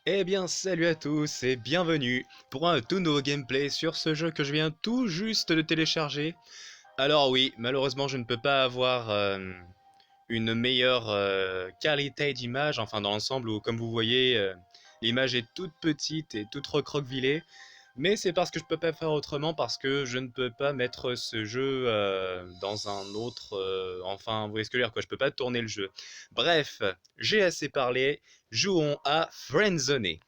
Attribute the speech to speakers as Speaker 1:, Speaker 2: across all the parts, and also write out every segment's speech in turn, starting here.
Speaker 1: Eh bien, salut à tous et bienvenue pour un tout nouveau gameplay sur ce jeu que je viens tout juste de télécharger. Alors oui, malheureusement, je ne peux pas avoir une meilleure qualité d'image, enfin dans l'ensemble où, comme vous voyez, l'image est toute petite et toute recroquevillée. Mais c'est parce que je peux pas faire autrement, parce que je ne peux pas mettre ce jeu dans un autre... enfin, vous voyez ce que je veux dire, quoi. Je peux pas tourner le jeu. Bref, j'ai assez parlé. Jouons à Friendzone.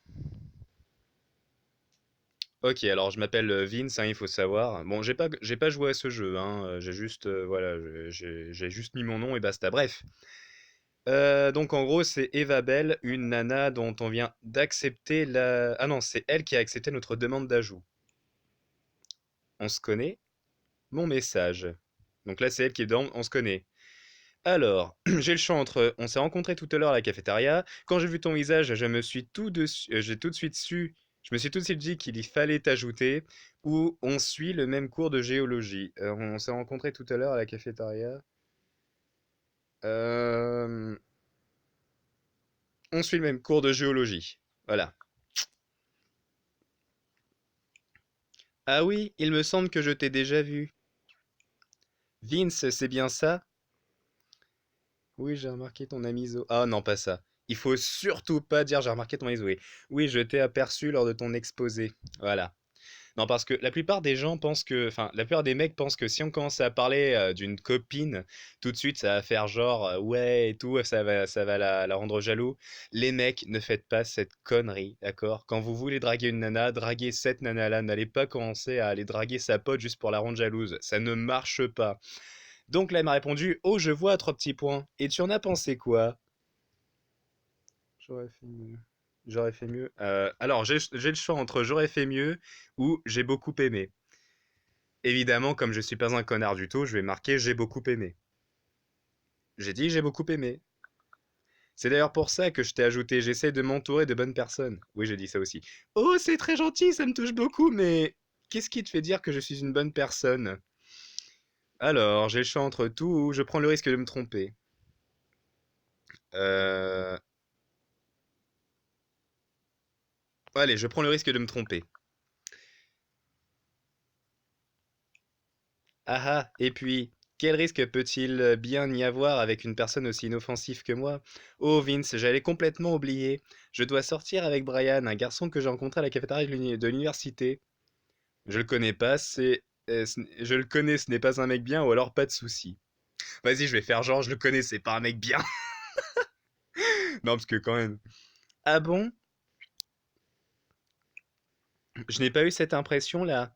Speaker 1: Ok, alors je m'appelle Vince, hein, il faut savoir. Bon, j'ai pas joué à ce jeu, hein, j'ai juste, voilà, j'ai juste mis mon nom et basta. Bref. Donc en gros, c'est Eva Bell, une nana dont on vient d'accepter la... Ah non, c'est elle qui a accepté notre demande d'ajout. On se connaît? Mon message. Donc là, c'est elle qui est dedans, on se connaît. Alors, j'ai le choix entre on s'est rencontrés tout à l'heure à la cafétéria. Quand j'ai vu ton visage, j'ai tout de suite su, je me suis tout de suite dit qu'il y fallait t'ajouter. Ou on suit le même cours de géologie. On s'est rencontrés tout à l'heure à la cafétéria. Euh, on suit le même cours de géologie. Voilà. Ah oui, il me semble que je t'ai déjà vu. Vince, c'est bien ça? Oui, j'ai remarqué ton ami Zo. Ah non, pas ça. Il faut surtout pas dire j'ai remarqué ton ami Zoé. Oui, je t'ai aperçu lors de ton exposé. Voilà. Non, parce que la plupart des gens pensent que, enfin, la plupart des mecs pensent que si on commence à parler d'une copine, tout de suite, ça va faire genre ouais et tout, ça va la rendre jaloux. Les mecs, ne faites pas cette connerie, d'accord? Quand vous voulez draguer une nana, draguez cette nana-là. N'allez pas commencer à aller draguer sa pote juste pour la rendre jalouse. Ça ne marche pas. Donc là, il m'a répondu, oh, je vois trois petits points. Et tu en as pensé quoi? J'aurais fait mieux. J'aurais fait mieux. Alors, j'ai le choix entre j'aurais fait mieux ou j'ai beaucoup aimé. Évidemment, comme je suis pas un connard du tout, je vais marquer j'ai beaucoup aimé. J'ai dit j'ai beaucoup aimé. C'est d'ailleurs pour ça que je t'ai ajouté, j'essaie de m'entourer de bonnes personnes. Oui, j'ai dit ça aussi. Oh, c'est très gentil, ça me touche beaucoup, mais qu'est-ce qui te fait dire que je suis une bonne personne? Alors, j'ai le choix entre tout ou je prends le risque de me tromper. Euh... Allez, je prends le risque de me tromper. Ah ah, et puis, quel risque peut-il bien y avoir avec une personne aussi inoffensive que moi? Oh Vince, j'allais complètement oublier. Je dois sortir avec Brian, un garçon que j'ai rencontré à la cafétéria de l'université. Je le connais pas, je le connais, ce n'est pas un mec bien, ou alors pas de souci. Vas-y, je vais faire genre, je le connais, c'est pas un mec bien. Non, parce que quand même. Ah bon? Je n'ai pas eu cette impression là.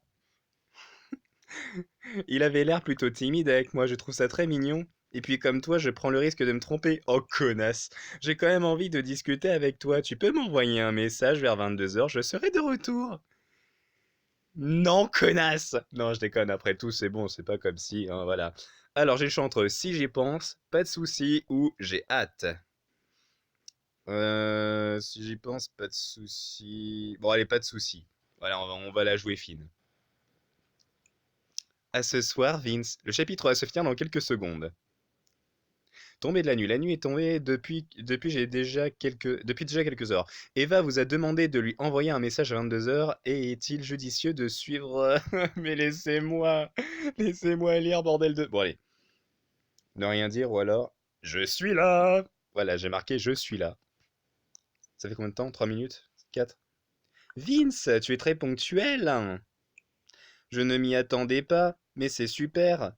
Speaker 1: Il avait l'air plutôt timide avec moi, je trouve ça très mignon. Et puis comme toi, je prends le risque de me tromper. Oh connasse, j'ai quand même envie de discuter avec toi. Tu peux m'envoyer un message vers 22 heures, je serai de retour. Non, connasse! Non, je déconne, après tout, c'est bon, c'est pas comme si, hein, voilà. Alors j'ai le choix entre si j'y pense, pas de souci, ou j'ai hâte. Si j'y pense, pas de souci. Bon, allez, pas de souci. Voilà, on va la jouer fine. À ce soir, Vince. Le chapitre va se finir dans quelques secondes. Tombée de la nuit. La nuit est tombée depuis déjà quelques heures. Eva vous a demandé de lui envoyer un message à 22 heures et est-il judicieux de suivre... Mais laissez-moi lire, bordel de... Bon allez, ne rien dire ou alors... Je suis là. Voilà, j'ai marqué je suis là. Ça fait combien de temps? 3 minutes? 4? Vince, tu es très ponctuel. Je ne m'y attendais pas, mais c'est super.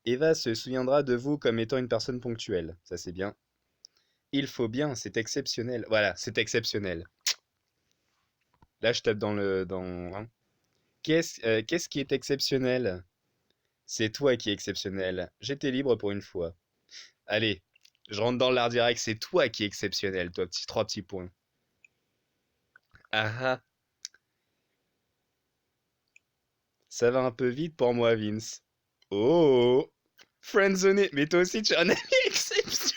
Speaker 1: Eva se souviendra de vous comme étant une personne ponctuelle. Ça c'est bien. Il faut bien, c'est exceptionnel. Voilà, c'est exceptionnel. Là, je tape hein. Qu'est-ce qui est exceptionnel? C'est toi qui es exceptionnel. J'étais libre pour une fois. Allez, je rentre dans l'art direct. C'est toi qui es exceptionnel, toi, trois petits points. Ah ah, ça va un peu vite pour moi, Vince. Oh, friendzoné. Mais toi aussi, tu es un ami exceptionnel.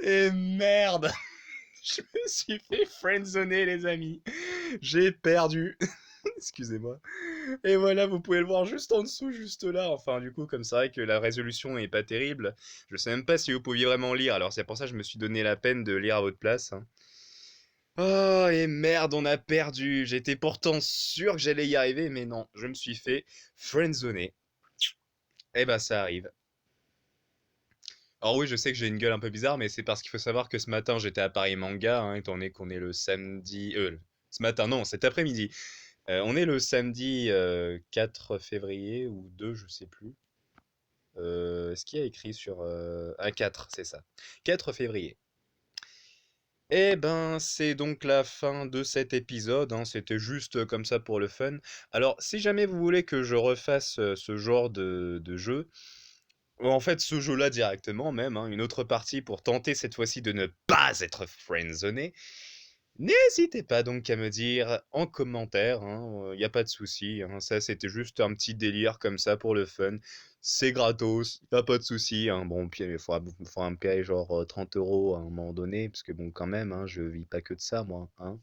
Speaker 1: Et merde, je me suis fait friendzoner, les amis. J'ai perdu. Excusez-moi. Et voilà, vous pouvez le voir juste en dessous, juste là. Enfin, du coup, comme c'est vrai que la résolution est pas terrible, je sais même pas si vous pouviez vraiment lire. Alors c'est pour ça que je me suis donné la peine de lire à votre place, hein. Oh, et merde, on a perdu. J'étais pourtant sûr que j'allais y arriver, mais non, je me suis fait friendzoner. Eh ben, ça arrive. Alors oui, je sais que j'ai une gueule un peu bizarre, mais c'est parce qu'il faut savoir que ce matin, j'étais à Paris Manga, hein, étant donné qu'on est le samedi... ce matin, non, cet après-midi. On est le samedi 4 février ou 2, je sais plus. Ce qu'il y a écrit sur... Ah, 4, c'est ça. 4 février. Eh ben, c'est donc la fin de cet épisode, hein, c'était juste comme ça pour le fun. Alors, si jamais vous voulez que je refasse ce genre de jeu, ou en fait ce jeu-là directement même, hein, une autre partie pour tenter cette fois-ci de ne pas être friendzoné, n'hésitez pas donc à me dire en commentaire, il n'y a pas de souci, hein, ça c'était juste un petit délire comme ça pour le fun. C'est gratos, y a pas de souci, hein. Bon, puis il faudra me payer genre 30 € à un moment donné, parce que bon, quand même, hein, je vis pas que de ça, moi, hein.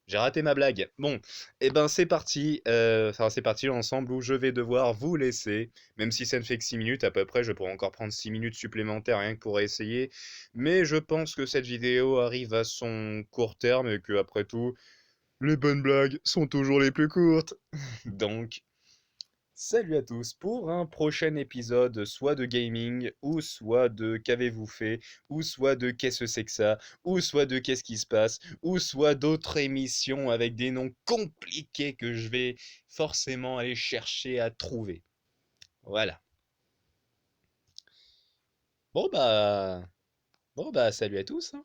Speaker 1: J'ai raté ma blague. Bon, et ben c'est parti. Enfin, c'est parti l'ensemble où je vais devoir vous laisser. Même si ça ne fait que 6 minutes à peu près, je pourrais encore prendre 6 minutes supplémentaires rien que pour essayer. Mais je pense que cette vidéo arrive à son court terme et que après tout, les bonnes blagues sont toujours les plus courtes. Donc, salut à tous pour un prochain épisode, soit de gaming, ou soit de qu'avez-vous fait, ou soit de qu'est-ce que c'est que ça, ou soit de qu'est-ce qui se passe, ou soit d'autres émissions avec des noms compliqués que je vais forcément aller chercher à trouver. Voilà. Bon bah, bon bah, salut à tous, hein.